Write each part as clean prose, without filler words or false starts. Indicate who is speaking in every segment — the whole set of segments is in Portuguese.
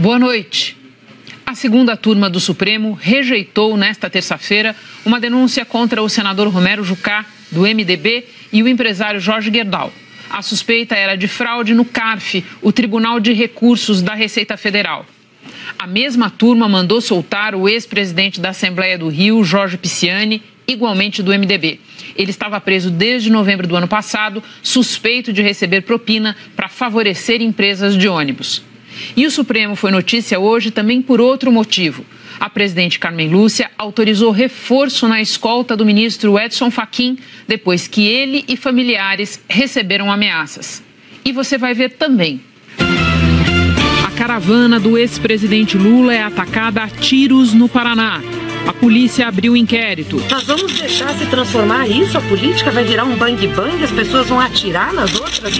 Speaker 1: Boa noite. A segunda turma do Supremo rejeitou nesta terça-feira uma denúncia contra o senador Romero Jucá, do MDB, e o empresário Jorge Gerdau. A suspeita era de fraude no CARF, o Tribunal de Recursos da Receita Federal. A mesma turma mandou soltar o ex-presidente da Assembleia do Rio, Jorge Pisciani, igualmente do MDB. Ele estava preso desde novembro do ano passado, suspeito de receber propina para favorecer empresas de ônibus. E o Supremo foi notícia hoje também por outro motivo. A presidente Carmen Lúcia autorizou reforço na escolta do ministro Edson Fachin, depois que ele e familiares receberam ameaças. E você vai ver também. A caravana do ex-presidente Lula é atacada a tiros no Paraná. A polícia abriu inquérito.
Speaker 2: Nós vamos deixar se transformar isso? A política vai virar um bang-bang? As pessoas vão atirar nas outras?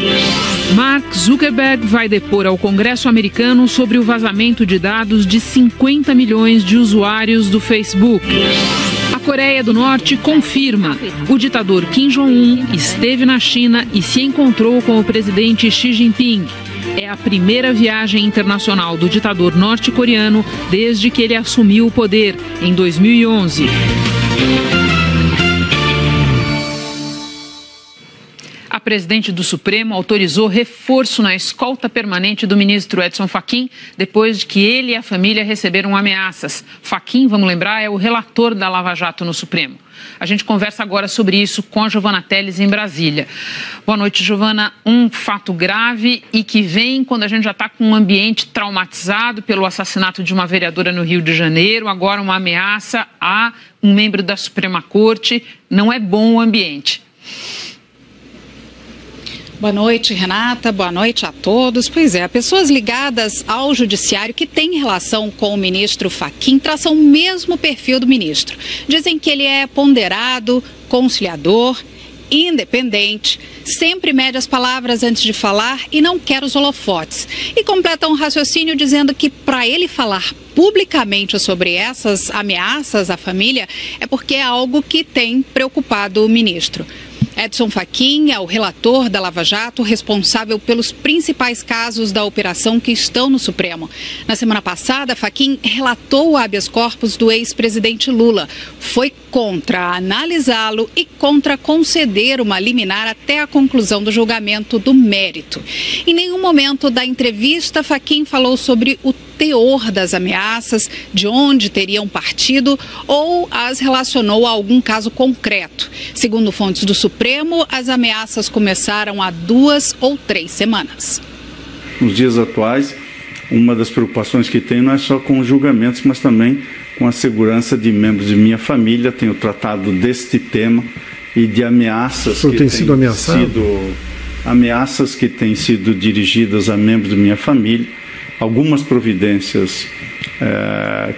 Speaker 1: Mark Zuckerberg vai depor ao Congresso americano sobre o vazamento de dados de 50 milhões de usuários do Facebook. A Coreia do Norte confirma. O ditador Kim Jong-un esteve na China e se encontrou com o presidente Xi Jinping. É a primeira viagem internacional do ditador norte-coreano desde que ele assumiu o poder, em 2011. A presidente do Supremo autorizou reforço na escolta permanente do ministro Edson Fachin, depois de que ele e a família receberam ameaças. Fachin, vamos lembrar, é o relator da Lava Jato no Supremo. A gente conversa agora sobre isso com a Giovana Teles em Brasília. Boa noite, Giovana. Um fato grave e que vem quando a gente já está com um ambiente traumatizado pelo assassinato de uma vereadora no Rio de Janeiro, agora uma ameaça a um membro da Suprema Corte. Não é bom o ambiente.
Speaker 3: Boa noite, Renata. Boa noite a todos. Pois é, pessoas ligadas ao judiciário que têm relação com o ministro Fachin traçam o mesmo perfil do ministro. Dizem que ele é ponderado, conciliador, independente, sempre mede as palavras antes de falar e não quer os holofotes. E completam um raciocínio dizendo que para ele falar publicamente sobre essas ameaças à família é porque é algo que tem preocupado o ministro. Edson Fachin é o relator da Lava Jato, responsável pelos principais casos da operação que estão no Supremo. Na semana passada, Fachin relatou o habeas corpus do ex-presidente Lula. Foi contra analisá-lo e contra conceder uma liminar até a conclusão do julgamento do mérito. Em nenhum momento da entrevista, Fachin falou sobre o teor das ameaças, de onde teriam partido ou as relacionou a algum caso concreto. Segundo fontes do Supremo, as ameaças começaram há 2 ou 3 semanas.
Speaker 4: Nos dias atuais, uma das preocupações que tenho não é só com os julgamentos, mas também com a segurança de membros de minha família. Tenho tratado deste tema e de ameaças que têm sido ameaças que têm sido dirigidas a membros de minha família. Algumas providências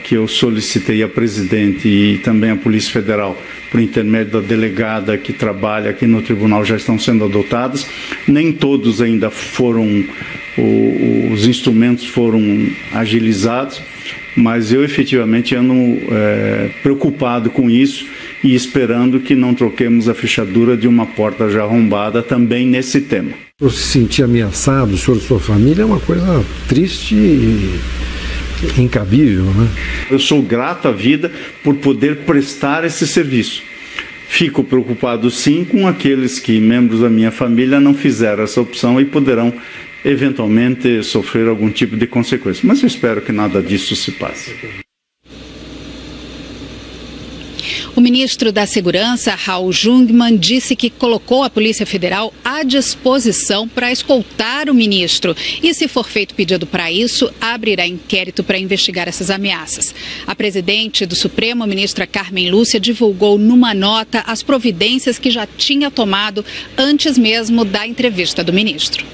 Speaker 4: que eu solicitei à presidente e também à Polícia Federal por intermédio da delegada que trabalha aqui no tribunal já estão sendo adotadas. Nem todos ainda os instrumentos foram agilizados, mas eu efetivamente ando preocupado com isso e esperando que não troquemos a fechadura de uma porta já arrombada também nesse tema.
Speaker 5: Se sentir ameaçado, o senhor e sua família, é uma coisa triste e incabível, né?
Speaker 4: Eu sou grato à vida por poder prestar esse serviço. Fico preocupado sim com aqueles que, membros da minha família, não fizeram essa opção e poderão eventualmente sofrer algum tipo de consequência. Mas eu espero que nada disso se passe.
Speaker 3: O ministro da Segurança, Raul Jungmann, disse que colocou a Polícia Federal à disposição para escoltar o ministro. E, se for feito pedido para isso, abrirá inquérito para investigar essas ameaças. A presidente do Supremo, a ministra Carmen Lúcia, divulgou numa nota as providências que já tinha tomado antes mesmo da entrevista do ministro.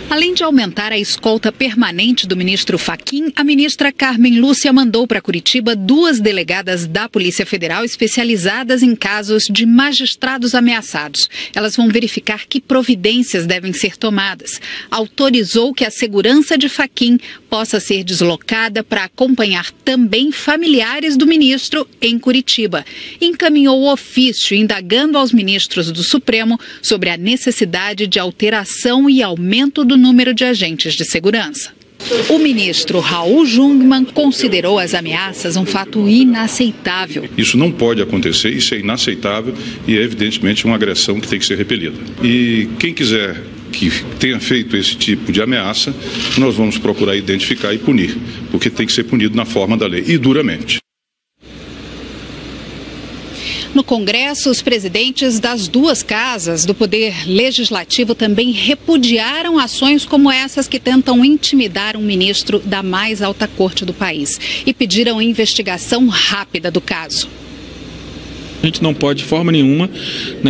Speaker 3: Além de aumentar a escolta permanente do ministro Fachin, a ministra Carmen Lúcia mandou para Curitiba 2 delegadas da Polícia Federal especializadas em casos de magistrados ameaçados. Elas vão verificar que providências devem ser tomadas. Autorizou que a segurança de Fachin possa ser deslocada para acompanhar também familiares do ministro em Curitiba. Encaminhou o ofício indagando aos ministros do Supremo sobre a necessidade de alteração e aumento do número de agentes de segurança. O ministro Raul Jungmann considerou as ameaças um fato inaceitável.
Speaker 6: Isso não pode acontecer, isso é inaceitável e é evidentemente uma agressão que tem que ser repelida. E quem quiser que tenha feito esse tipo de ameaça, nós vamos procurar identificar e punir, porque tem que ser punido na forma da lei e duramente.
Speaker 3: No Congresso, os presidentes das duas casas do Poder Legislativo também repudiaram ações como essas que tentam intimidar um ministro da mais alta corte do país e pediram investigação rápida do caso.
Speaker 7: A gente não pode, de forma nenhuma,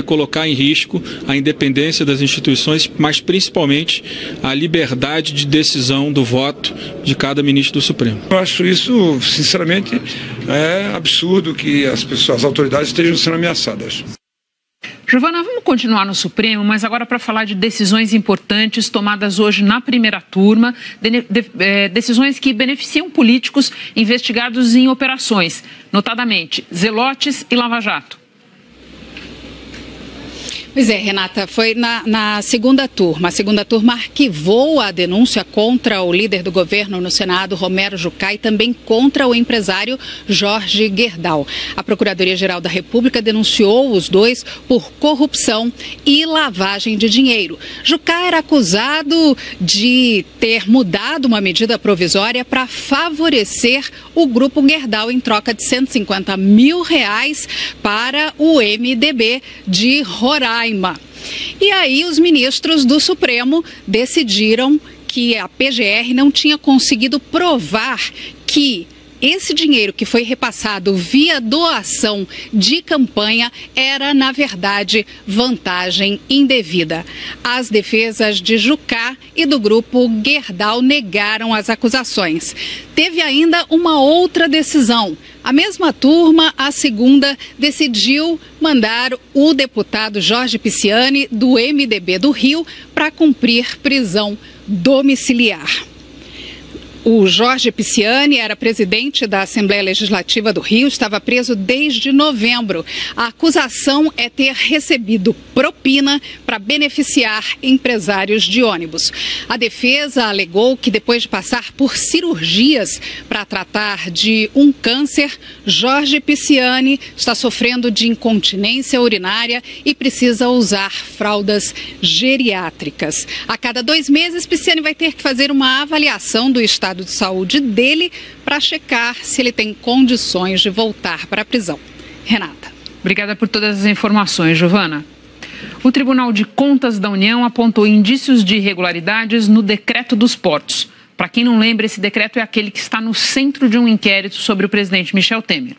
Speaker 7: colocar em risco a independência das instituições, mas principalmente a liberdade de decisão do voto de cada ministro do Supremo.
Speaker 8: Eu acho isso, sinceramente, absurdo que as autoridades estejam sendo ameaçadas.
Speaker 1: Giovana, vamos continuar no Supremo, mas agora para falar de decisões importantes tomadas hoje na primeira turma, decisões que beneficiam políticos investigados em operações, notadamente Zelotes e Lava Jato.
Speaker 3: Pois é, Renata, foi na segunda turma. A segunda turma arquivou a denúncia contra o líder do governo no Senado, Romero Jucá, e também contra o empresário Jorge Gerdau. A Procuradoria-Geral da República denunciou os dois por corrupção e lavagem de dinheiro. Jucá era acusado de ter mudado uma medida provisória para favorecer o grupo Gerdau em troca de R$150 mil para o MDB de Roraima. E aí os ministros do Supremo decidiram que a PGR não tinha conseguido provar que esse dinheiro que foi repassado via doação de campanha era, na verdade, vantagem indevida. As defesas de Jucá e do grupo Gerdau negaram as acusações. Teve ainda uma outra decisão. A mesma turma, a segunda, decidiu mandar o deputado Jorge Pisciani, do MDB do Rio, para cumprir prisão domiciliar. O Jorge Pisciani era presidente da Assembleia Legislativa do Rio, estava preso desde novembro. A acusação é ter recebido propina para beneficiar empresários de ônibus. A defesa alegou que depois de passar por cirurgias para tratar de um câncer, Jorge Pisciani está sofrendo de incontinência urinária e precisa usar fraldas geriátricas. A cada 2 meses, Pisciani vai ter que fazer uma avaliação do estado de saúde dele para checar se ele tem condições de voltar para a prisão. Renata.
Speaker 1: Obrigada por todas as informações, Giovana. O Tribunal de Contas da União apontou indícios de irregularidades no decreto dos portos. Para quem não lembra, esse decreto é aquele que está no centro de um inquérito sobre o presidente Michel Temer.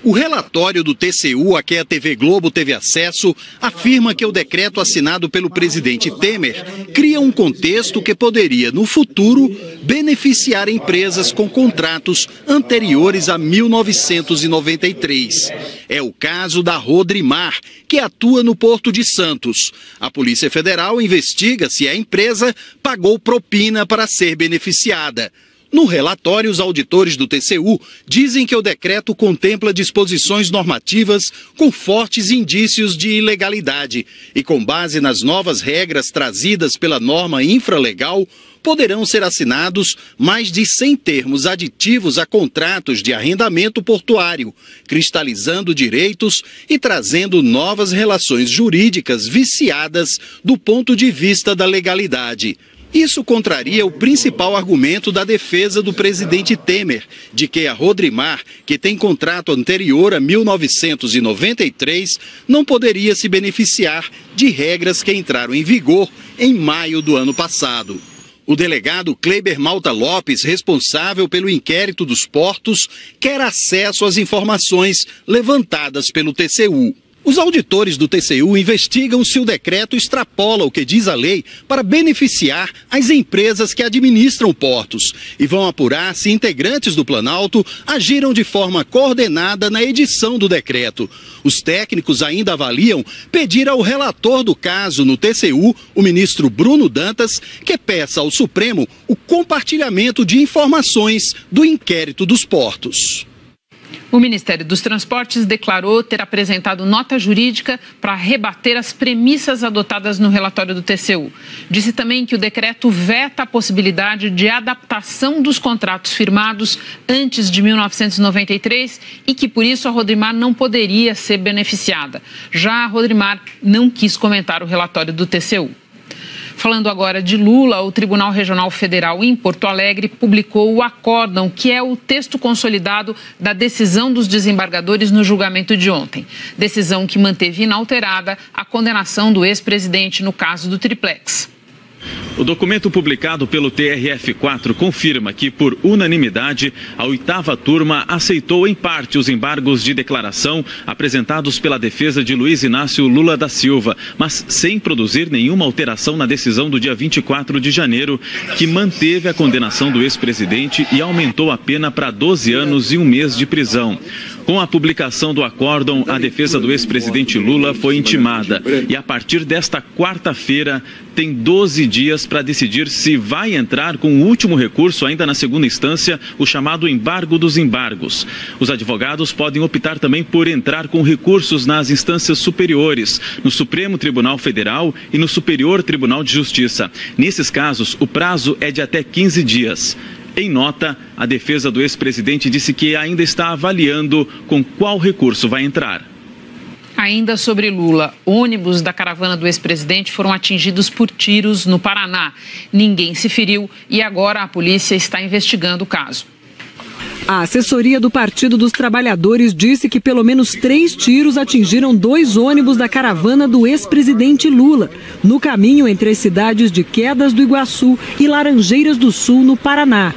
Speaker 9: O relatório do TCU, a que a TV Globo teve acesso, afirma que o decreto assinado pelo presidente Temer cria um contexto que poderia, no futuro, beneficiar empresas com contratos anteriores a 1993. É o caso da Rodrimar, que atua no Porto de Santos. A Polícia Federal investiga se a empresa pagou propina para ser beneficiada. No relatório, os auditores do TCU dizem que o decreto contempla disposições normativas com fortes indícios de ilegalidade e, com base nas novas regras trazidas pela norma infralegal, poderão ser assinados mais de 100 termos aditivos a contratos de arrendamento portuário, cristalizando direitos e trazendo novas relações jurídicas viciadas do ponto de vista da legalidade. Isso contraria o principal argumento da defesa do presidente Temer, de que a Rodrimar, que tem contrato anterior a 1993, não poderia se beneficiar de regras que entraram em vigor em maio do ano passado. O delegado Kleber Malta Lopes, responsável pelo inquérito dos portos, quer acesso às informações levantadas pelo TCU. Os auditores do TCU investigam se o decreto extrapola o que diz a lei para beneficiar as empresas que administram portos e vão apurar se integrantes do Planalto agiram de forma coordenada na edição do decreto. Os técnicos ainda avaliam pedir ao relator do caso no TCU, o ministro Bruno Dantas, que peça ao Supremo o compartilhamento de informações do inquérito dos portos.
Speaker 1: O Ministério dos Transportes declarou ter apresentado nota jurídica para rebater as premissas adotadas no relatório do TCU. Disse também que o decreto veta a possibilidade de adaptação dos contratos firmados antes de 1993 e que, por isso, a Rodrimar não poderia ser beneficiada. Já a Rodrimar não quis comentar o relatório do TCU. Falando agora de Lula, o Tribunal Regional Federal em Porto Alegre publicou o acórdão, que é o texto consolidado da decisão dos desembargadores no julgamento de ontem. Decisão que manteve inalterada a condenação do ex-presidente no caso do Triplex.
Speaker 10: O documento publicado pelo TRF4 confirma que, por unanimidade, a 8ª turma aceitou em parte os embargos de declaração apresentados pela defesa de Luiz Inácio Lula da Silva, mas sem produzir nenhuma alteração na decisão do dia 24 de janeiro, que manteve a condenação do ex-presidente e aumentou a pena para 12 anos e 1 mês de prisão. Com a publicação do acórdão, a defesa do ex-presidente Lula foi intimada e, a partir desta quarta-feira, tem 12 dias para decidir se vai entrar com o último recurso, ainda na segunda instância, o chamado embargo dos embargos. Os advogados podem optar também por entrar com recursos nas instâncias superiores, no Supremo Tribunal Federal e no Superior Tribunal de Justiça. Nesses casos, o prazo é de até 15 dias. Em nota, a defesa do ex-presidente disse que ainda está avaliando com qual recurso vai entrar.
Speaker 1: Ainda sobre Lula, ônibus da caravana do ex-presidente foram atingidos por tiros no Paraná. Ninguém se feriu e agora a polícia está investigando o caso.
Speaker 11: A assessoria do Partido dos Trabalhadores disse que pelo menos 3 tiros atingiram 2 ônibus da caravana do ex-presidente Lula, no caminho entre as cidades de Quedas do Iguaçu e Laranjeiras do Sul, no Paraná.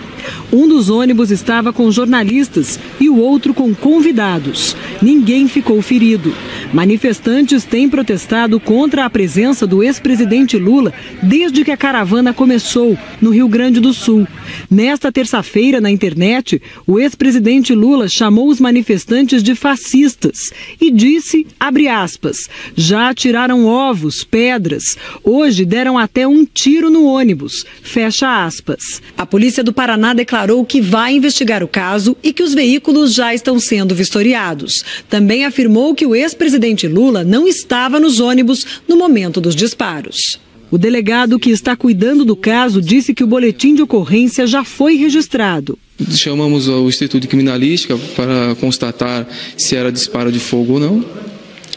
Speaker 11: Um dos ônibus estava com jornalistas e o outro com convidados. Ninguém ficou ferido. Manifestantes têm protestado contra a presença do ex-presidente Lula desde que a caravana começou, no Rio Grande do Sul. Nesta terça-feira, na internet, o ex-presidente Lula chamou os manifestantes de fascistas e disse, abre aspas, já atiraram ovos, pedras. Hoje deram até um tiro no ônibus, fecha aspas. A polícia do Paraná declarou que vai investigar o caso e que os veículos já estão sendo vistoriados. Também afirmou que o ex-presidente Lula não estava nos ônibus no momento dos disparos. O delegado que está cuidando do caso disse que o boletim de ocorrência já foi registrado.
Speaker 12: Chamamos o Instituto de Criminalística para constatar se era disparo de fogo ou não.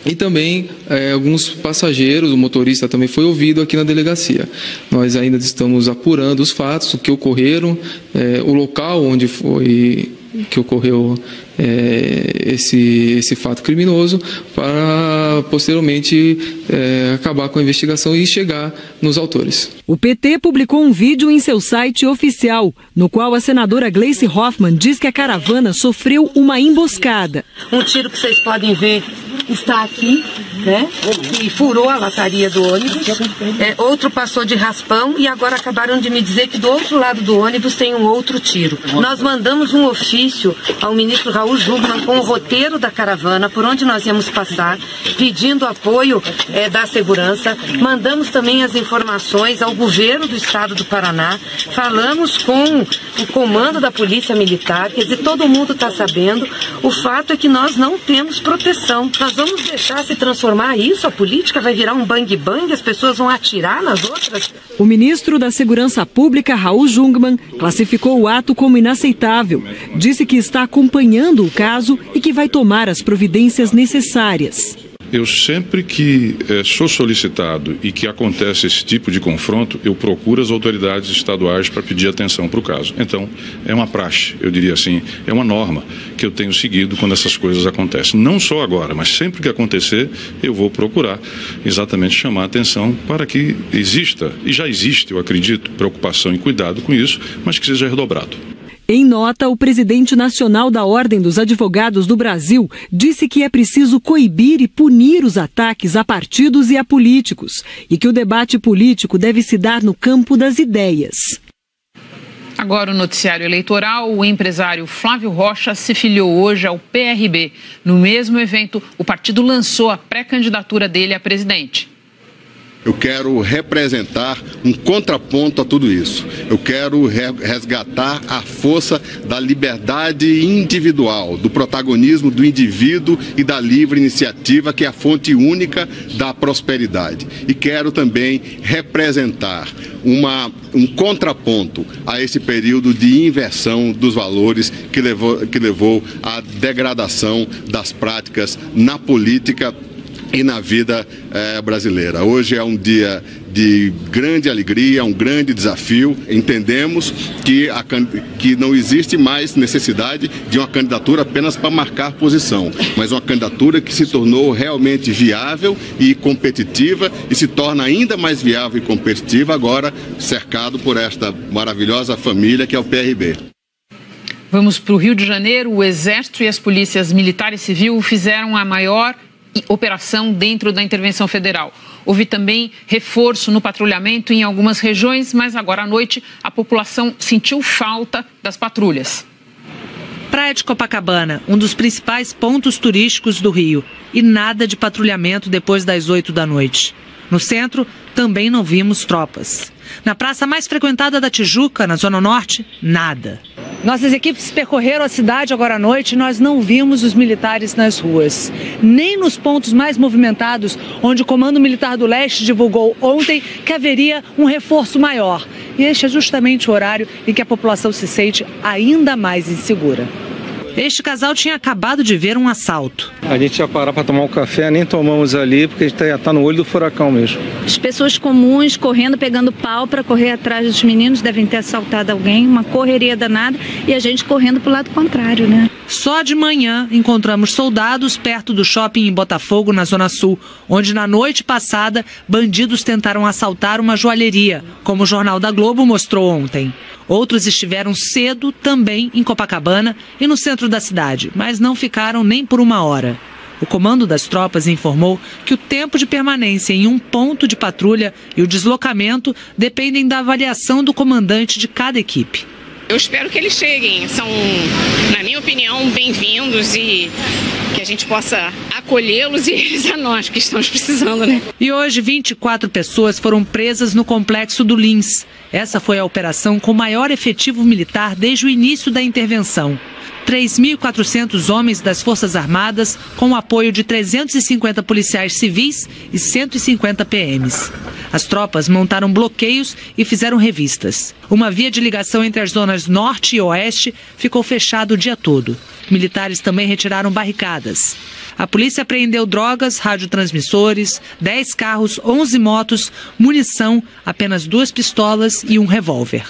Speaker 12: E também alguns passageiros, o motorista também foi ouvido aqui na delegacia. Nós ainda estamos apurando os fatos, o que ocorreram, o local onde foi que ocorreu esse fato criminoso, para posteriormente acabar com a investigação e chegar nos autores.
Speaker 11: O PT publicou um vídeo em seu site oficial, no qual a senadora Gleice Hoffmann diz que a caravana sofreu uma emboscada.
Speaker 2: Um tiro que vocês podem ver está aqui, né? E furou a lataria do ônibus. Outro passou de raspão e agora acabaram de me dizer que do outro lado do ônibus tem um outro tiro. Nós mandamos um ofício ao ministro Raul Jungmann com o roteiro da caravana, por onde nós íamos passar, pedindo apoio da segurança. Mandamos também as informações ao governo do estado do Paraná. Falamos com o comando da Polícia Militar, quer dizer, todo mundo está sabendo. O fato é que nós não temos proteção. Nós vamos deixar se transformar isso? A política vai virar um bang-bang? As pessoas vão atirar nas outras?
Speaker 11: O ministro da Segurança Pública, Raul Jungmann, classificou o ato como inaceitável. Disse que está acompanhando o caso e que vai tomar as providências necessárias.
Speaker 6: Eu sempre que sou solicitado e que acontece esse tipo de confronto, eu procuro as autoridades estaduais para pedir atenção para o caso. Então, é uma praxe, eu diria assim, é uma norma que eu tenho seguido quando essas coisas acontecem. Não só agora, mas sempre que acontecer, eu vou procurar exatamente chamar a atenção para que exista, e já existe, eu acredito, preocupação e cuidado com isso, mas que seja redobrado.
Speaker 11: Em nota, o presidente nacional da Ordem dos Advogados do Brasil disse que é preciso coibir e punir os ataques a partidos e a políticos e que o debate político deve se dar no campo das ideias.
Speaker 1: Agora o noticiário eleitoral, o empresário Flávio Rocha se filiou hoje ao PRB. No mesmo evento, o partido lançou a pré-candidatura dele a presidente.
Speaker 13: Eu quero representar um contraponto a tudo isso. Eu quero resgatar a força da liberdade individual, do protagonismo do indivíduo e da livre iniciativa, que é a fonte única da prosperidade. E quero também representar um contraponto a esse período de inversão dos valores que levou à degradação das práticas na política e na vida brasileira. Hoje é um dia de grande alegria, um grande desafio. Entendemos que não existe mais necessidade de uma candidatura apenas para marcar posição, mas uma candidatura que se tornou realmente viável e competitiva e se torna ainda mais viável e competitiva agora cercado por esta maravilhosa família que é o PRB.
Speaker 1: Vamos para o Rio de Janeiro. O Exército e as polícias militar e civil fizeram a maior operação dentro da intervenção federal. Houve também reforço no patrulhamento em algumas regiões, mas agora à noite a população sentiu falta das patrulhas.
Speaker 14: Praia de Copacabana, um dos principais pontos turísticos do Rio, e nada de patrulhamento depois das 8 da noite. No centro, também não vimos tropas. Na praça mais frequentada da Tijuca, na Zona Norte, nada. Nossas equipes percorreram a cidade agora à noite e nós não vimos os militares nas ruas. Nem nos pontos mais movimentados, onde o Comando Militar do Leste divulgou ontem que haveria um reforço maior. E este é justamente o horário em que a população se sente ainda mais insegura. Este casal tinha acabado de ver um assalto.
Speaker 15: A gente ia parar para tomar um café, nem tomamos ali, porque a gente está no olho do furacão mesmo.
Speaker 16: As pessoas comuns correndo, pegando pau para correr atrás dos meninos, devem ter assaltado alguém, uma correria danada, e a gente correndo para o lado contrário, né?
Speaker 14: Só de manhã encontramos soldados perto do shopping em Botafogo, na Zona Sul, onde na noite passada bandidos tentaram assaltar uma joalheria, como o Jornal da Globo mostrou ontem. Outros estiveram cedo também em Copacabana e no centro da cidade, mas não ficaram nem por uma hora. O comando das tropas informou que o tempo de permanência em um ponto de patrulha e o deslocamento dependem da avaliação do comandante de cada equipe.
Speaker 17: Eu espero que eles cheguem, são, na minha opinião, bem-vindos e que a gente possa acolhê-los e eles a nós, que estamos precisando, né?
Speaker 14: E hoje 24 pessoas foram presas no complexo do Lins. Essa foi a operação com maior efetivo militar desde o início da intervenção. 3.400 homens das Forças Armadas, com o apoio de 350 policiais civis e 150 PMs. As tropas montaram bloqueios e fizeram revistas. Uma via de ligação entre as zonas norte e oeste ficou fechada o dia todo. Militares também retiraram barricadas. A polícia apreendeu drogas, radiotransmissores, 10 carros, 11 motos, munição, apenas 2 pistolas e um revólver.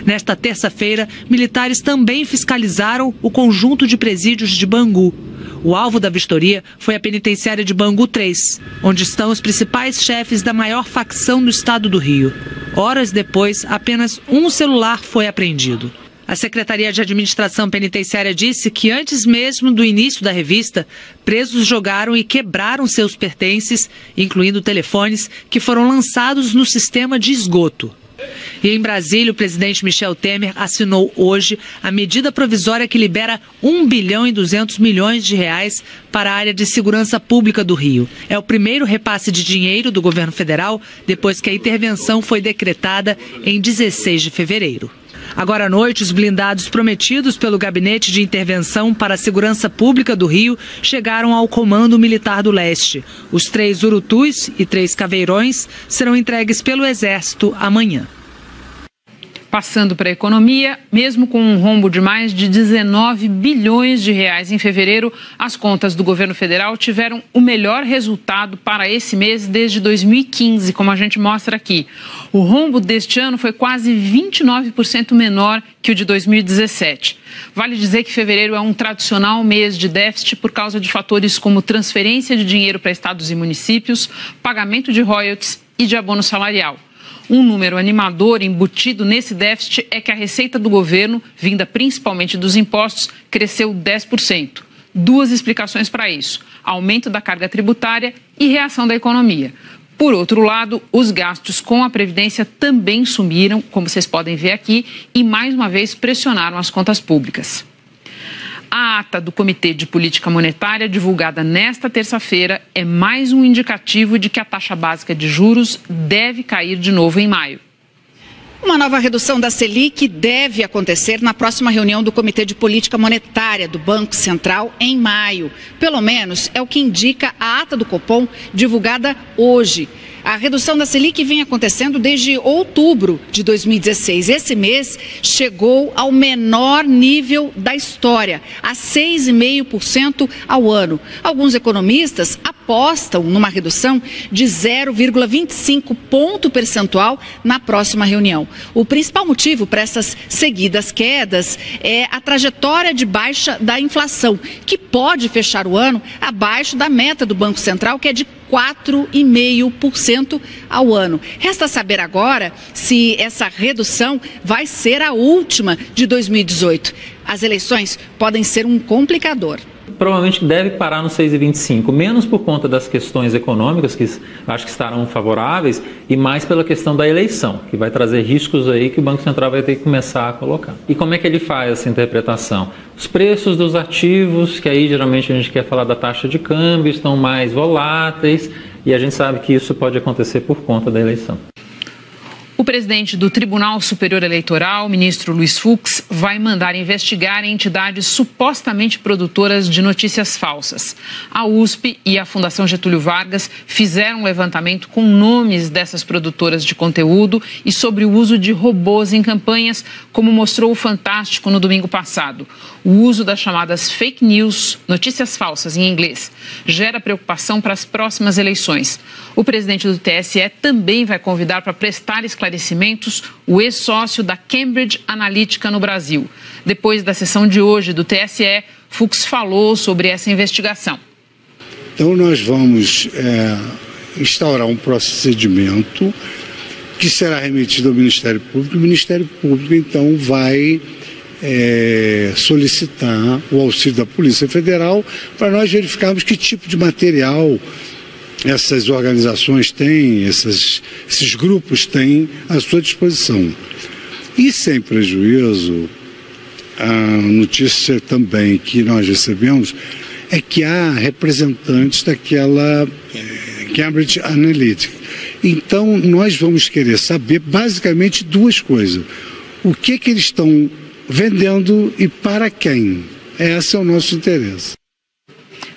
Speaker 14: Nesta terça-feira, militares também fiscalizaram o conjunto de presídios de Bangu. O alvo da vistoria foi a penitenciária de Bangu 3, onde estão os principais chefes da maior facção do estado do Rio. Horas depois, apenas um celular foi apreendido. A Secretaria de Administração Penitenciária disse que antes mesmo do início da revista, presos jogaram e quebraram seus pertences, incluindo telefones, que foram lançados no sistema de esgoto. E em Brasília, o presidente Michel Temer assinou hoje a medida provisória que libera 1 bilhão e 200 milhões de reais para a área de segurança pública do Rio. É o primeiro repasse de dinheiro do governo federal depois que a intervenção foi decretada em 16 de fevereiro. Agora à noite, os blindados prometidos pelo Gabinete de Intervenção para a Segurança Pública do Rio chegaram ao Comando Militar do Leste. Os 3 Urutus e 3 Caveirões serão entregues pelo Exército amanhã.
Speaker 1: Passando para a economia, mesmo com um rombo de mais de 19 bilhões de reais em fevereiro, as contas do governo federal tiveram o melhor resultado para esse mês desde 2015, como a gente mostra aqui. O rombo deste ano foi quase 29% menor que o de 2017. Vale dizer que fevereiro é um tradicional mês de déficit por causa de fatores como transferência de dinheiro para estados e municípios, pagamento de royalties e de abono salarial. Um número animador embutido nesse déficit é que a receita do governo, vinda principalmente dos impostos, cresceu 10%. 2 explicações para isso: aumento da carga tributária e reação da economia. Por outro lado, os gastos com a Previdência também sumiram, como vocês podem ver aqui, e mais uma vez pressionaram as contas públicas. A ata do Comitê de Política Monetária, divulgada nesta terça-feira, é mais um indicativo de que a taxa básica de juros deve cair de novo em maio.
Speaker 3: Uma nova redução da Selic deve acontecer na próxima reunião do Comitê de Política Monetária do Banco Central em maio. Pelo menos é o que indica a ata do Copom divulgada hoje. A redução da Selic vem acontecendo desde outubro de 2016. Esse mês chegou ao menor nível da história, a 6,5% ao ano. Alguns economistas apostam numa redução de 0,25 ponto percentual na próxima reunião. O principal motivo para essas seguidas quedas é a trajetória de baixa da inflação, que pode fechar o ano abaixo da meta do Banco Central, que é de 4,5% ao ano. Resta saber agora se essa redução vai ser a última de 2018. As eleições podem ser um complicador.
Speaker 18: Provavelmente deve parar no 6,25, menos por conta das questões econômicas, que acho que estarão favoráveis, e mais pela questão da eleição, que vai trazer riscos aí que o Banco Central vai ter que começar a colocar. E como é que ele faz essa interpretação? Os preços dos ativos, que aí geralmente a gente quer falar da taxa de câmbio, estão mais voláteis, e a gente sabe que isso pode acontecer por conta da eleição.
Speaker 1: O presidente do Tribunal Superior Eleitoral, ministro Luiz Fux, vai mandar investigar entidades supostamente produtoras de notícias falsas. A USP e a Fundação Getúlio Vargas fizeram um levantamento com nomes dessas produtoras de conteúdo e sobre o uso de robôs em campanhas, como mostrou o Fantástico no domingo passado. O uso das chamadas fake news, notícias falsas em inglês, gera preocupação para as próximas eleições. O presidente do TSE também vai convidar para prestar esclarecimentos o ex-sócio da Cambridge Analytica no Brasil. Depois da sessão de hoje do TSE, Fux falou sobre essa investigação.
Speaker 19: Então nós vamos instaurar um procedimento que será remetido ao Ministério Público. O Ministério Público, então, vai solicitar o auxílio da Polícia Federal para nós verificarmos que tipo de material essas organizações têm, esses grupos têm à sua disposição. E sem prejuízo, a notícia também que nós recebemos é que há representantes daquela Cambridge Analytica. Então, nós vamos querer saber basicamente duas coisas. O que eles estão vendendo e para quem? Esse é o nosso interesse.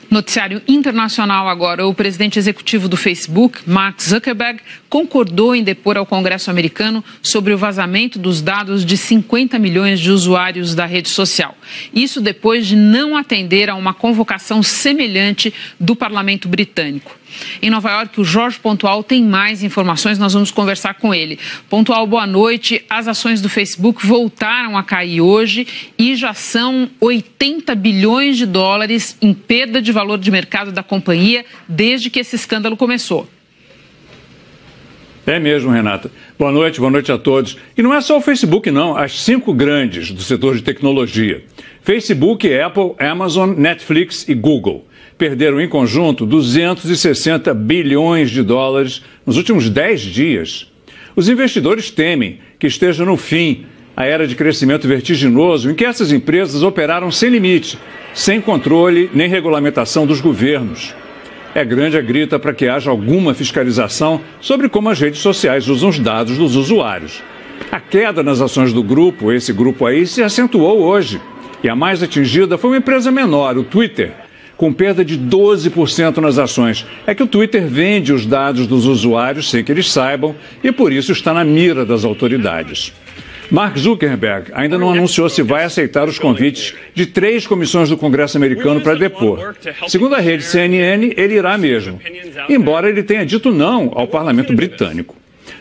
Speaker 1: Noticiário internacional agora. O presidente executivo do Facebook, Mark Zuckerberg, concordou em depor ao Congresso americano sobre o vazamento dos dados de 50 milhões de usuários da rede social. Isso depois de não atender a uma convocação semelhante do parlamento britânico. Em Nova York, o Jorge Pontual tem mais informações, nós vamos conversar com ele. Pontual, boa noite. As ações do Facebook voltaram a cair hoje e já são 80 bilhões de dólares em perda de valor de mercado da companhia desde que esse escândalo começou.
Speaker 20: É mesmo, Renata. Boa noite a todos. E não é só o Facebook, não. As 5 grandes do setor de tecnologia: Facebook, Apple, Amazon, Netflix e Google perderam em conjunto 260 bilhões de dólares nos últimos 10 dias. Os investidores temem que esteja no fim a era de crescimento vertiginoso em que essas empresas operaram sem limite, sem controle nem regulamentação dos governos. É grande a grita para que haja alguma fiscalização sobre como as redes sociais usam os dados dos usuários. A queda nas ações do grupo, esse grupo aí, se acentuou hoje. E a mais atingida foi uma empresa menor, o Twitter, com perda de 12% nas ações. É que o Twitter vende os dados dos usuários sem que eles saibam e por isso está na mira das autoridades. Mark Zuckerberg ainda não anunciou se vai aceitar os convites de 3 comissões do Congresso americano para depor. Segundo a rede CNN, ele irá mesmo, embora ele tenha dito não ao parlamento britânico.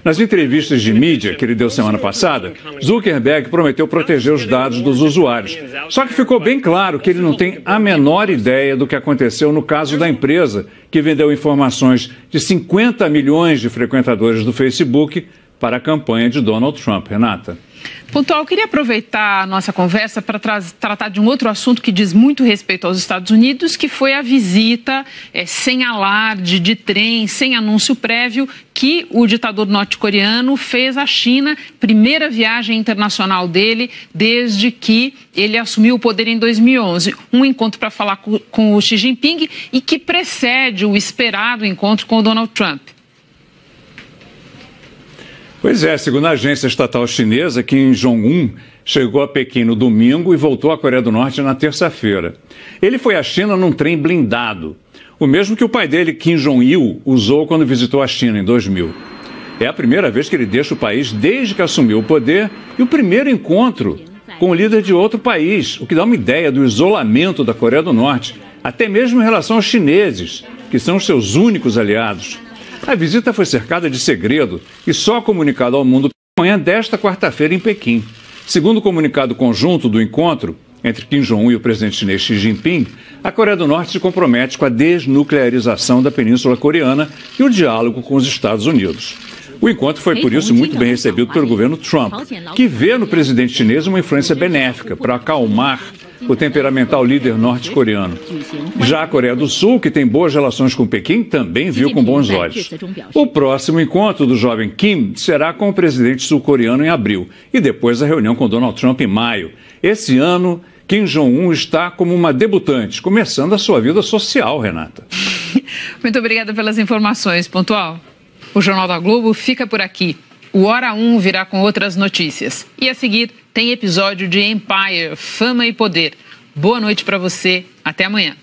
Speaker 20: Nas entrevistas de mídia que ele deu semana passada, Zuckerberg prometeu proteger os dados dos usuários. Só que ficou bem claro que ele não tem a menor ideia do que aconteceu no caso da empresa que vendeu informações de 50 milhões de frequentadores do Facebook para a campanha de Donald Trump. Renata.
Speaker 1: Pontual, eu queria aproveitar a nossa conversa para tratar de um outro assunto que diz muito respeito aos Estados Unidos, que foi a visita sem alarde de trem, sem anúncio prévio, que o ditador norte-coreano fez à China, primeira viagem internacional dele desde que ele assumiu o poder em 2011. Um encontro para falar com o Xi Jinping e que precede o esperado encontro com o Donald Trump.
Speaker 20: Pois é, segundo a agência estatal chinesa, Kim Jong-un chegou a Pequim no domingo e voltou à Coreia do Norte na terça-feira. Ele foi à China num trem blindado, o mesmo que o pai dele, Kim Jong-il, usou quando visitou a China em 2000. É a primeira vez que ele deixa o país desde que assumiu o poder e o primeiro encontro com o líder de outro país, o que dá uma ideia do isolamento da Coreia do Norte, até mesmo em relação aos chineses, que são os seus únicos aliados. A visita foi cercada de segredo e só comunicado ao mundo pela manhã desta quarta-feira em Pequim. Segundo o comunicado conjunto do encontro entre Kim Jong-un e o presidente chinês Xi Jinping, a Coreia do Norte se compromete com a desnuclearização da Península Coreana e o diálogo com os Estados Unidos. O encontro foi, por isso, muito bem recebido pelo governo Trump, que vê no presidente chinês uma influência benéfica para acalmar o temperamental líder norte-coreano. Já a Coreia do Sul, que tem boas relações com Pequim, também viu com bons olhos. O próximo encontro do jovem Kim será com o presidente sul-coreano em abril e depois a reunião com Donald Trump em maio. Esse ano, Kim Jong-un está como uma debutante, começando a sua vida social, Renata.
Speaker 1: Muito obrigada pelas informações, Pontual. O Jornal da Globo fica por aqui. O Hora 1 virá com outras notícias. E a seguir tem episódio de Empire, Fama e Poder. Boa noite para você. Até amanhã.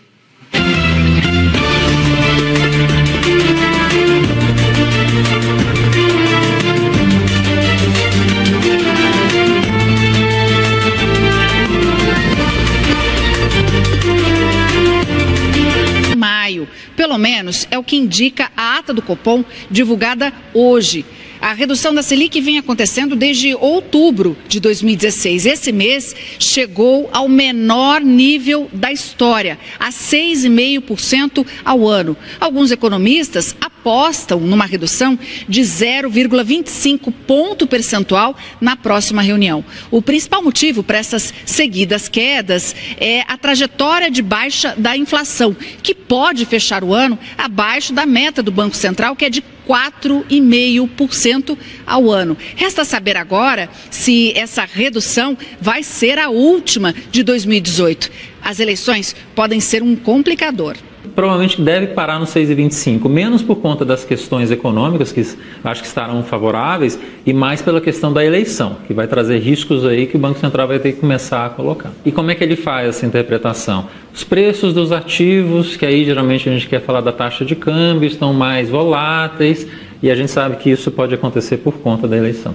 Speaker 3: Maio, pelo menos é o que indica a ata do Copom divulgada hoje. A redução da Selic vem acontecendo desde outubro de 2016. Esse mês chegou ao menor nível da história, a 6,5% ao ano. Alguns economistas apostam numa redução de 0,25 ponto percentual na próxima reunião. O principal motivo para essas seguidas quedas é a trajetória de baixa da inflação, que pode fechar o ano abaixo da meta do Banco Central, que é de 4,5% ao ano. Resta saber agora se essa redução vai ser a última de 2018. As eleições podem ser um complicador.
Speaker 18: Provavelmente deve parar no 6,25, menos por conta das questões econômicas, que acho que estarão favoráveis, e mais pela questão da eleição, que vai trazer riscos aí que o Banco Central vai ter que começar a colocar. E como é que ele faz essa interpretação? Os preços dos ativos, que aí geralmente a gente quer falar da taxa de câmbio, estão mais voláteis, e a gente sabe que isso pode acontecer por conta da eleição.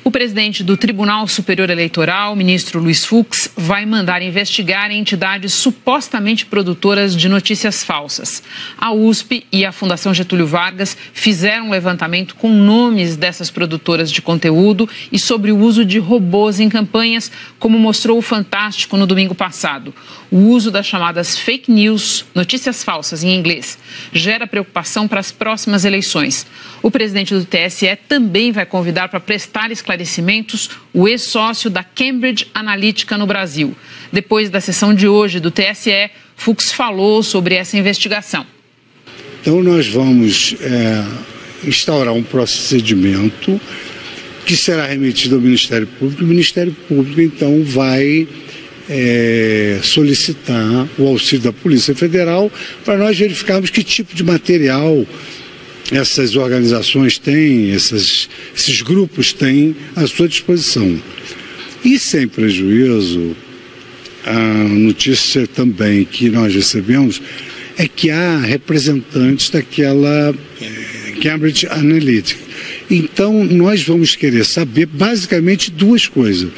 Speaker 1: O presidente do Tribunal Superior Eleitoral, ministro Luiz Fux, vai mandar investigar entidades supostamente produtoras de notícias falsas. A USP e a Fundação Getúlio Vargas fizeram um levantamento com nomes dessas produtoras de conteúdo e sobre o uso de robôs em campanhas, como mostrou o Fantástico no domingo passado. O uso das chamadas fake news, notícias falsas em inglês, gera preocupação para as próximas eleições. O presidente do TSE também vai convidar para prestar esclarecimentos o ex-sócio da Cambridge Analytica no Brasil. Depois da sessão de hoje do TSE, Fux falou sobre essa investigação.
Speaker 19: Então nós vamos instaurar um procedimento que será remetido ao Ministério Público. O Ministério Público, então, vai solicitar o auxílio da Polícia Federal para nós verificarmos que tipo de material essas organizações têm, esses grupos têm à sua disposição. E sem prejuízo, a notícia também que nós recebemos é que há representantes daquela Cambridge Analytica. Então, nós vamos querer saber basicamente duas coisas.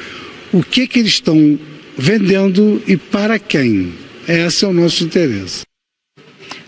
Speaker 19: O que eles estão vendendo e para quem? Esse é o nosso interesse.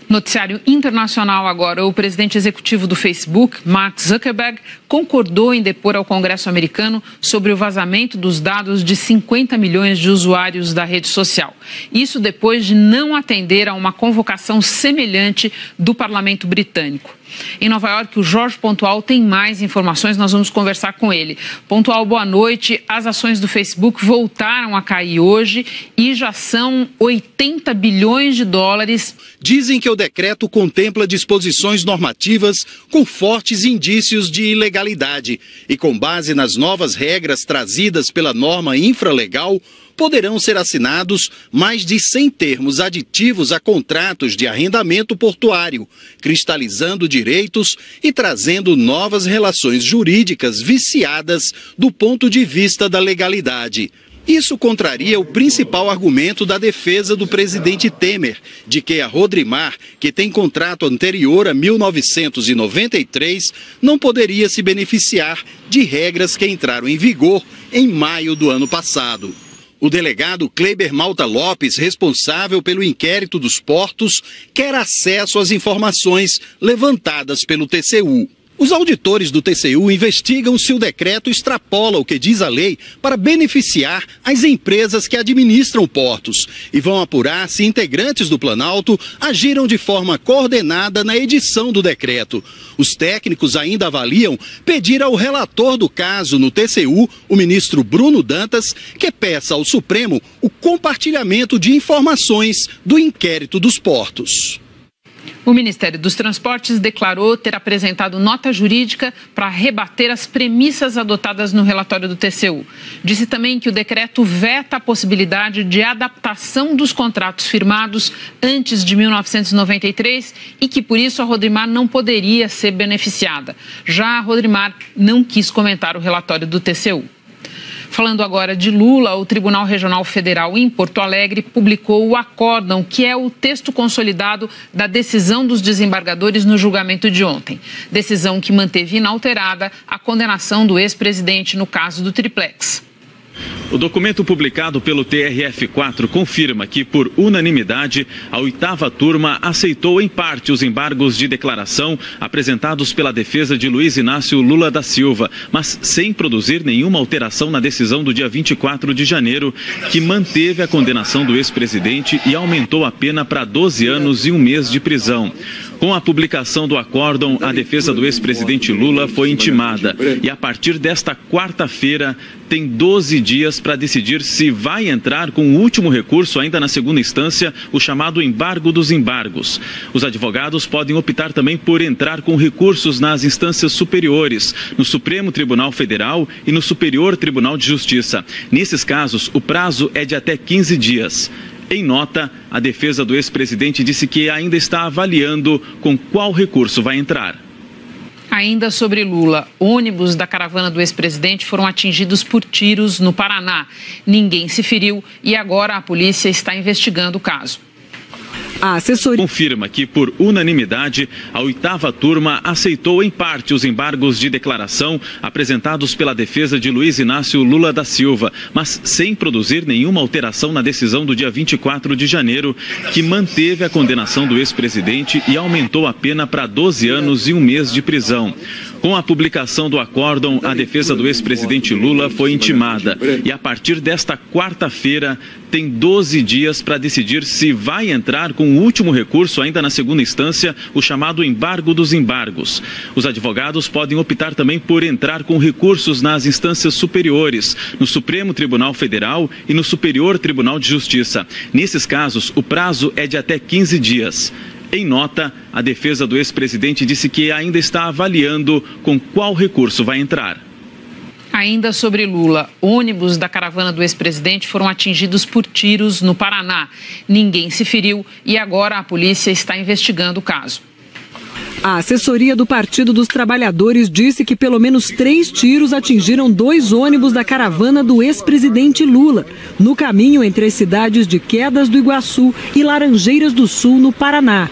Speaker 1: Noticiário internacional agora. O presidente executivo do Facebook, Mark Zuckerberg, concordou em depor ao Congresso americano sobre o vazamento dos dados de 50 milhões de usuários da rede social. Isso depois de não atender a uma convocação semelhante do parlamento britânico. Em Nova York, o Jorge Pontual tem mais informações, nós vamos conversar com ele. Pontual, boa noite. As ações do Facebook voltaram a cair hoje e já são 80 bilhões de dólares.
Speaker 9: Dizem que eu decreto contempla disposições normativas com fortes indícios de ilegalidade e, com base nas novas regras trazidas pela norma infralegal, poderão ser assinados mais de 100 termos aditivos a contratos de arrendamento portuário, cristalizando direitos e trazendo novas relações jurídicas viciadas do ponto de vista da legalidade. Isso contraria o principal argumento da defesa do presidente Temer, de que a Rodrimar, que tem contrato anterior a 1993, não poderia se beneficiar de regras que entraram em vigor em maio do ano passado. O delegado Kleber Malta Lopes, responsável pelo inquérito dos portos, quer acesso às informações levantadas pelo TCU. Os auditores do TCU investigam se o decreto extrapola o que diz a lei para beneficiar as empresas que administram portos e vão apurar se integrantes do Planalto agiram de forma coordenada na edição do decreto. Os técnicos ainda avaliam pedir ao relator do caso no TCU, o ministro Bruno Dantas, que peça ao Supremo o compartilhamento de informações do inquérito dos portos.
Speaker 1: O Ministério dos Transportes declarou ter apresentado nota jurídica para rebater as premissas adotadas no relatório do TCU. Disse também que o decreto veta a possibilidade de adaptação dos contratos firmados antes de 1993 e que, por isso, a Rodrimar não poderia ser beneficiada. Já a Rodrimar não quis comentar o relatório do TCU. Falando agora de Lula, o Tribunal Regional Federal em Porto Alegre publicou o acórdão, que é o texto consolidado da decisão dos desembargadores no julgamento de ontem. Decisão que manteve inalterada a condenação do ex-presidente no caso do Triplex.
Speaker 10: O documento publicado pelo TRF4 confirma que, por unanimidade, a 8ª turma aceitou em parte os embargos de declaração apresentados pela defesa de Luiz Inácio Lula da Silva, mas sem produzir nenhuma alteração na decisão do dia 24 de janeiro, que manteve a condenação do ex-presidente e aumentou a pena para 12 anos e 1 mês de prisão. Com a publicação do acórdão, a defesa do ex-presidente Lula foi intimada e, a partir desta quarta-feira, tem 12 dias para decidir se vai entrar com o último recurso, ainda na segunda instância, o chamado embargo dos embargos. Os advogados podem optar também por entrar com recursos nas instâncias superiores, no Supremo Tribunal Federal e no Superior Tribunal de Justiça. Nesses casos, o prazo é de até 15 dias. Em nota, a defesa do ex-presidente disse que ainda está avaliando com qual recurso vai entrar.
Speaker 1: Ainda sobre Lula, ônibus da caravana do ex-presidente foram atingidos por tiros no Paraná. Ninguém se feriu e agora a polícia está investigando o caso.
Speaker 11: A assessoria
Speaker 10: confirma que, por unanimidade, a 8ª turma aceitou em parte os embargos de declaração apresentados pela defesa de Luiz Inácio Lula da Silva, mas sem produzir nenhuma alteração na decisão do dia 24 de janeiro, que manteve a condenação do ex-presidente e aumentou a pena para 12 anos e 1 mês de prisão. Com a publicação do acórdão, a defesa do ex-presidente Lula foi intimada e, a partir desta quarta-feira, tem 12 dias para decidir se vai entrar com o último recurso, ainda na segunda instância, o chamado embargo dos embargos. Os advogados podem optar também por entrar com recursos nas instâncias superiores, no Supremo Tribunal Federal e no Superior Tribunal de Justiça. Nesses casos, o prazo é de até 15 dias. Em nota, a defesa do ex-presidente disse que ainda está avaliando com qual recurso vai entrar.
Speaker 1: Ainda sobre Lula, ônibus da caravana do ex-presidente foram atingidos por tiros no Paraná. Ninguém se feriu e agora a polícia está investigando o caso.
Speaker 11: A assessoria do Partido dos Trabalhadores disse que pelo menos 3 tiros atingiram 2 ônibus da caravana do ex-presidente Lula, no caminho entre as cidades de Quedas do Iguaçu e Laranjeiras do Sul, no Paraná.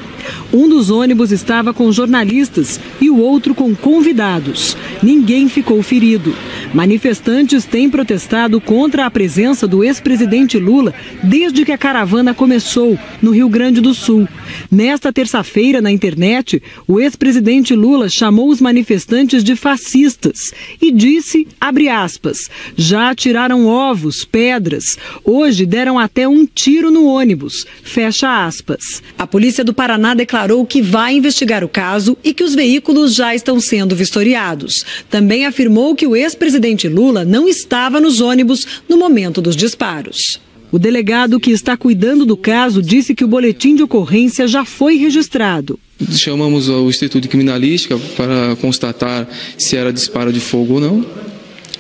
Speaker 11: Um dos ônibus estava com jornalistas e o outro com convidados. Ninguém ficou ferido. Manifestantes têm protestado contra a presença do ex-presidente Lula desde que a caravana começou, no Rio Grande do Sul. Nesta terça-feira, na internet, o ex-presidente Lula chamou os manifestantes de fascistas e disse, abre aspas, já atiraram ovos, pedras. Hoje deram até um tiro no ônibus, fecha aspas. A polícia do Paraná declarou que vai investigar o caso e que os veículos já estão sendo vistoriados. Também afirmou que o ex-presidente Lula não estava nos ônibus no momento dos disparos. O delegado que está cuidando do caso disse que o boletim de ocorrência já foi registrado.
Speaker 12: Chamamos o Instituto de Criminalística para constatar se era disparo de fogo ou não.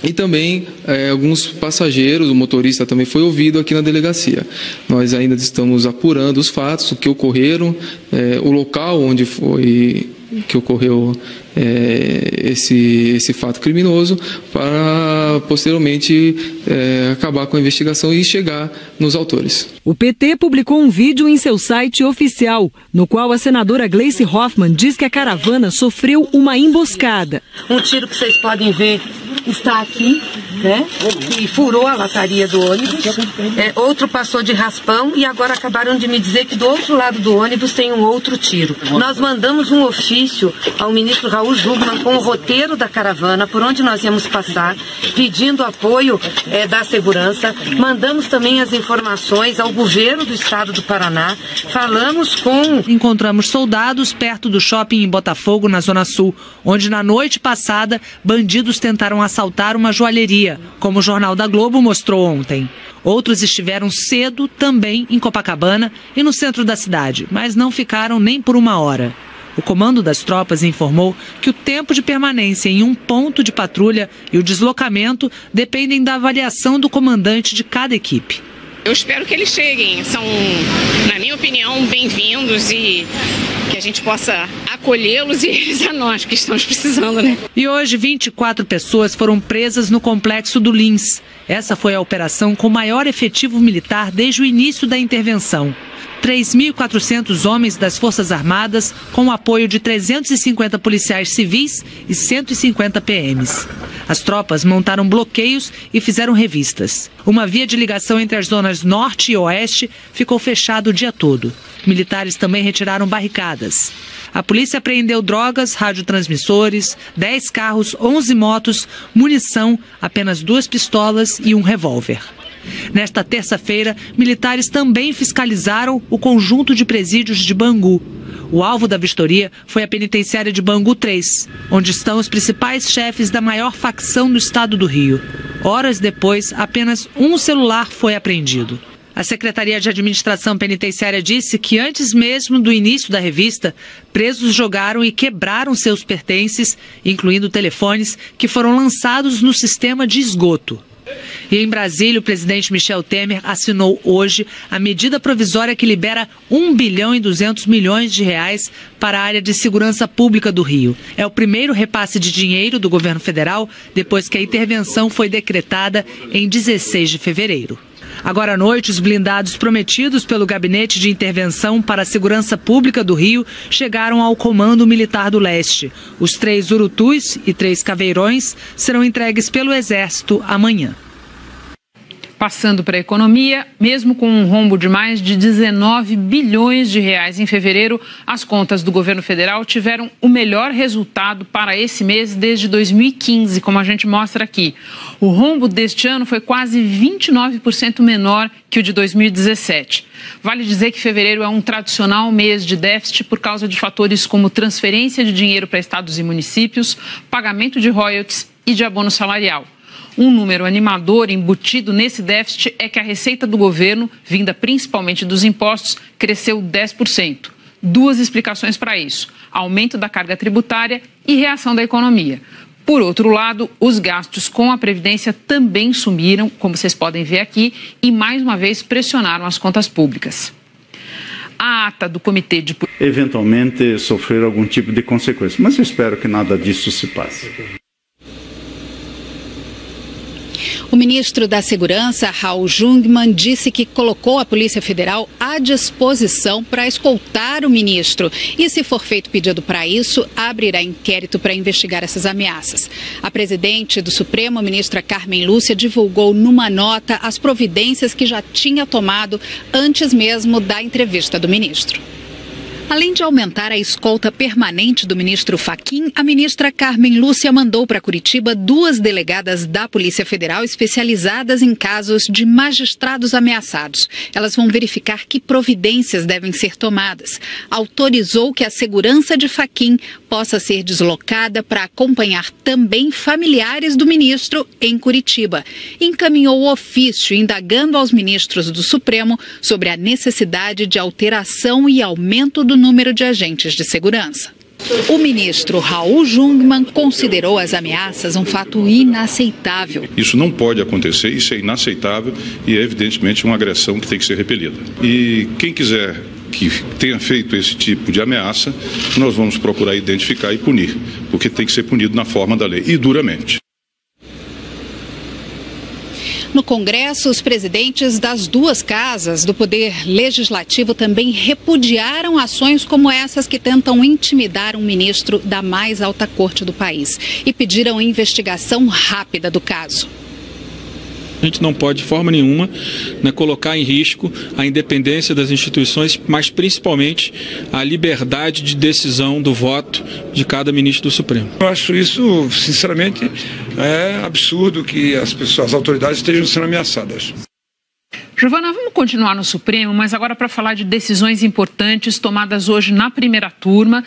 Speaker 12: E também alguns passageiros, o motorista também foi ouvido aqui na delegacia. Nós ainda estamos apurando os fatos, o que ocorreram, o local onde foi que ocorreu esse fato criminoso, para posteriormente acabar com a investigação e chegar nos autores.
Speaker 11: O PT publicou um vídeo em seu site oficial, no qual a senadora Gleice Hoffmann diz que a caravana sofreu uma emboscada.
Speaker 2: Um tiro que vocês podem ver está aqui, né? Que furou a lataria do ônibus. Outro passou de raspão e agora acabaram de me dizer que do outro lado do ônibus tem um outro tiro. Nós mandamos um ofício ao ministro Raul Jungmann com o roteiro da caravana, por onde nós íamos passar, pedindo apoio da segurança. Mandamos também as informações ao governo do estado do Paraná.
Speaker 14: Encontramos soldados perto do shopping em Botafogo, na Zona Sul, onde na noite passada bandidos tentaram assaltar uma joalheria, como o Jornal da Globo mostrou ontem. Outros estiveram cedo também em Copacabana e no centro da cidade, mas não ficaram nem por uma hora. O comando das tropas informou que o tempo de permanência em um ponto de patrulha e o deslocamento dependem da avaliação do comandante de cada equipe.
Speaker 17: Eu espero que eles cheguem, são, na minha opinião, bem-vindos e que a gente possa acolhê-los e eles a nós, que estamos precisando, né?
Speaker 14: E hoje 24 pessoas foram presas no complexo do Lins. Essa foi a operação com maior efetivo militar desde o início da intervenção. 3.400 homens das Forças Armadas, com o apoio de 350 policiais civis e 150 PMs. As tropas montaram bloqueios e fizeram revistas. Uma via de ligação entre as zonas norte e oeste ficou fechada o dia todo. Militares também retiraram barricadas. A polícia apreendeu drogas, radiotransmissores, 10 carros, 11 motos, munição, apenas 2 pistolas e um revólver. Nesta terça-feira, militares também fiscalizaram o conjunto de presídios de Bangu. O alvo da vistoria foi a penitenciária de Bangu 3, onde estão os principais chefes da maior facção do estado do Rio. Horas depois, apenas um celular foi apreendido. A Secretaria de Administração Penitenciária disse que antes mesmo do início da revista, presos jogaram e quebraram seus pertences, incluindo telefones, que foram lançados no sistema de esgoto. E em Brasília, o presidente Michel Temer assinou hoje a medida provisória que libera 1 bilhão e 200 milhões de reais para a área de segurança pública do Rio. É o primeiro repasse de dinheiro do governo federal depois que a intervenção foi decretada em 16 de fevereiro. Agora à noite, os blindados prometidos pelo Gabinete de Intervenção para a Segurança Pública do Rio chegaram ao Comando Militar do Leste. Os 3 Urutus e 3 Caveirões serão entregues pelo Exército amanhã.
Speaker 1: Passando para a economia, mesmo com um rombo de mais de 19 bilhões de reais em fevereiro, as contas do governo federal tiveram o melhor resultado para esse mês desde 2015, como a gente mostra aqui. O rombo deste ano foi quase 29% menor que o de 2017. Vale dizer que fevereiro é um tradicional mês de déficit por causa de fatores como transferência de dinheiro para estados e municípios, pagamento de royalties e de abono salarial. Um número animador embutido nesse déficit é que a receita do governo, vinda principalmente dos impostos, cresceu 10%. 2 explicações para isso: aumento da carga tributária e reação da economia. Por outro lado, os gastos com a Previdência também sumiram, como vocês podem ver aqui, e mais uma vez pressionaram as contas públicas. A ata do Comitê de...
Speaker 4: Eventualmente sofrer algum tipo de consequência, mas eu espero que nada disso se passe.
Speaker 3: O ministro da Segurança, Raul Jungmann, disse que colocou a Polícia Federal à disposição para escoltar o ministro. E, se for feito pedido para isso, abrirá inquérito para investigar essas ameaças. A presidente do Supremo, a ministra Carmen Lúcia, divulgou numa nota as providências que já tinha tomado antes mesmo da entrevista do ministro. Além de aumentar a escolta permanente do ministro Fachin, a ministra Carmen Lúcia mandou para Curitiba 2 delegadas da Polícia Federal especializadas em casos de magistrados ameaçados. Elas vão verificar que providências devem ser tomadas. Autorizou que a segurança de Fachin possa ser deslocada para acompanhar também familiares do ministro em Curitiba. Encaminhou ofício indagando aos ministros do Supremo sobre a necessidade de alteração e aumento do número de agentes de segurança. O ministro Raul Jungmann considerou as ameaças um fato inaceitável.
Speaker 6: Isso não pode acontecer, isso é inaceitável e é evidentemente uma agressão que tem que ser repelida. E quem quiser que tenha feito esse tipo de ameaça, nós vamos procurar identificar e punir, porque tem que ser punido na forma da lei e duramente.
Speaker 3: No Congresso, os presidentes das 2 casas do Poder Legislativo também repudiaram ações como essas que tentam intimidar um ministro da mais alta corte do país e pediram investigação rápida do caso.
Speaker 7: A gente não pode, de forma nenhuma, colocar em risco a independência das instituições, mas principalmente a liberdade de decisão do voto de cada ministro do Supremo.
Speaker 8: Eu acho isso, sinceramente, absurdo que as autoridades estejam sendo ameaçadas.
Speaker 1: Giovana, vamos continuar no Supremo, mas agora para falar de decisões importantes tomadas hoje na primeira turma,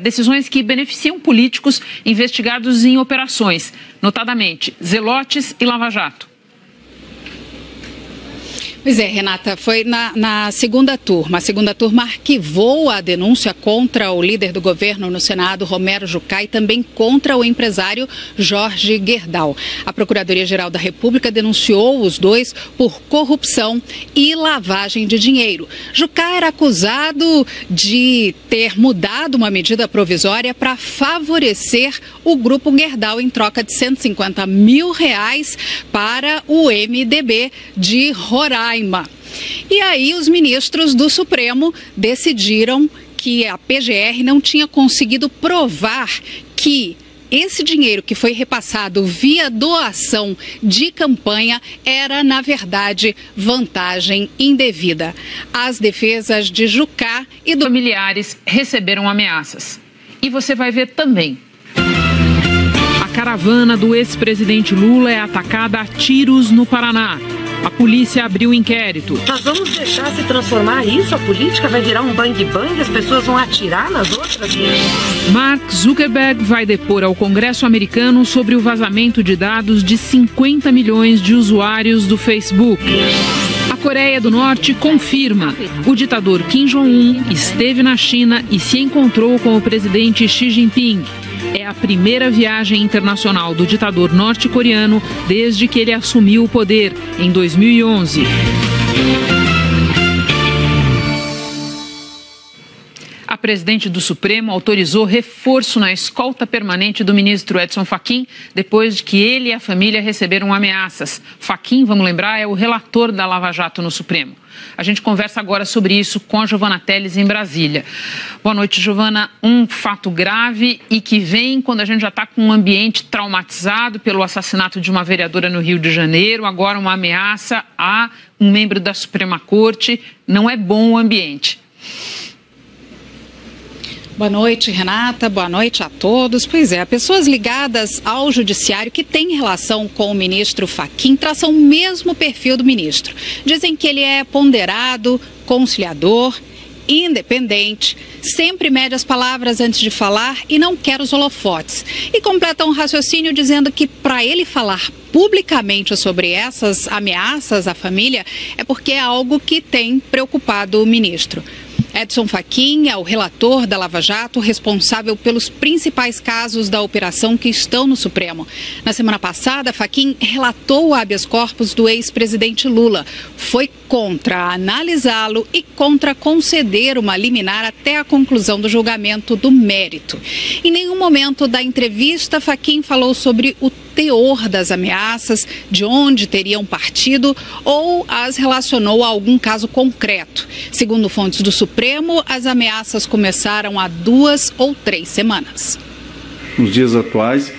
Speaker 1: decisões que beneficiam políticos investigados em operações, notadamente Zelotes e Lava Jato.
Speaker 3: Pois é, Renata, foi na segunda turma. A segunda turma arquivou a denúncia contra o líder do governo no Senado, Romero Jucá, e também contra o empresário Jorge Gerdau. A Procuradoria-Geral da República denunciou os dois por corrupção e lavagem de dinheiro. Jucá era acusado de ter mudado uma medida provisória para favorecer o grupo Gerdau em troca de R$150 mil para o MDB de Roraima. E aí os ministros do Supremo decidiram que a PGR não tinha conseguido provar que esse dinheiro que foi repassado via doação de campanha era, na verdade, vantagem indevida. As defesas de Jucá e do
Speaker 1: familiares receberam ameaças. E você vai ver também. A caravana do ex-presidente Lula é atacada a tiros no Paraná. A polícia abriu inquérito.
Speaker 2: Nós vamos deixar se transformar isso? A política vai virar um bang-bang? As pessoas vão atirar nas outras?
Speaker 1: Mark Zuckerberg vai depor ao Congresso americano sobre o vazamento de dados de 50 milhões de usuários do Facebook. A Coreia do Norte confirma. O ditador Kim Jong-un esteve na China e se encontrou com o presidente Xi Jinping. É a primeira viagem internacional do ditador norte-coreano desde que ele assumiu o poder, em 2011. A presidente do Supremo autorizou reforço na escolta permanente do ministro Edson Fachin, depois de que ele e a família receberam ameaças. Fachin, vamos lembrar, é o relator da Lava Jato no Supremo. A gente conversa agora sobre isso com a Giovana Teles em Brasília. Boa noite, Giovana. Um fato grave e que vem quando a gente já está com um ambiente traumatizado pelo assassinato de uma vereadora no Rio de Janeiro, agora uma ameaça a um membro da Suprema Corte. Não é bom o ambiente.
Speaker 3: Boa noite, Renata. Boa noite a todos. Pois é, pessoas ligadas ao judiciário que têm relação com o ministro Fachin traçam o mesmo perfil do ministro. Dizem que ele é ponderado, conciliador, independente, sempre mede as palavras antes de falar e não quer os holofotes. E completam um raciocínio dizendo que para ele falar publicamente sobre essas ameaças à família é porque é algo que tem preocupado o ministro. Edson Fachin é o relator da Lava Jato, responsável pelos principais casos da operação que estão no Supremo. Na semana passada, Fachin relatou o habeas corpus do ex-presidente Lula. Foi contra analisá-lo e contra conceder uma liminar até a conclusão do julgamento do mérito. Em nenhum momento da entrevista, Fachin falou sobre o teor das ameaças, de onde teriam partido ou as relacionou a algum caso concreto. Segundo fontes do Supremo, as ameaças começaram há 2 ou 3 semanas.
Speaker 4: Nos dias atuais,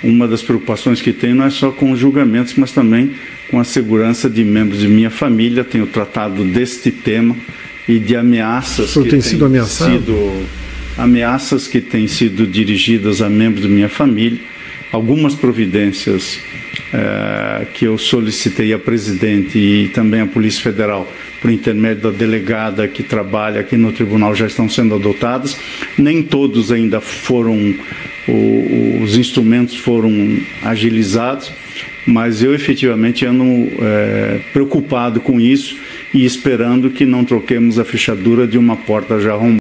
Speaker 4: uma das preocupações que tenho não é só com os julgamentos, mas também com a segurança de membros de minha família. Tenho tratado deste tema e de ameaças que
Speaker 5: tem sido ameaçado?
Speaker 4: Ameaças que têm sido dirigidas a membros da minha família, algumas providências que eu solicitei a presidente e também à Polícia Federal por intermédio da delegada que trabalha aqui no tribunal já estão sendo adotadas. Nem todos ainda foram, os instrumentos foram agilizados, mas eu efetivamente ando preocupado com isso e esperando que não troquemos a fechadura de uma porta já arrombada.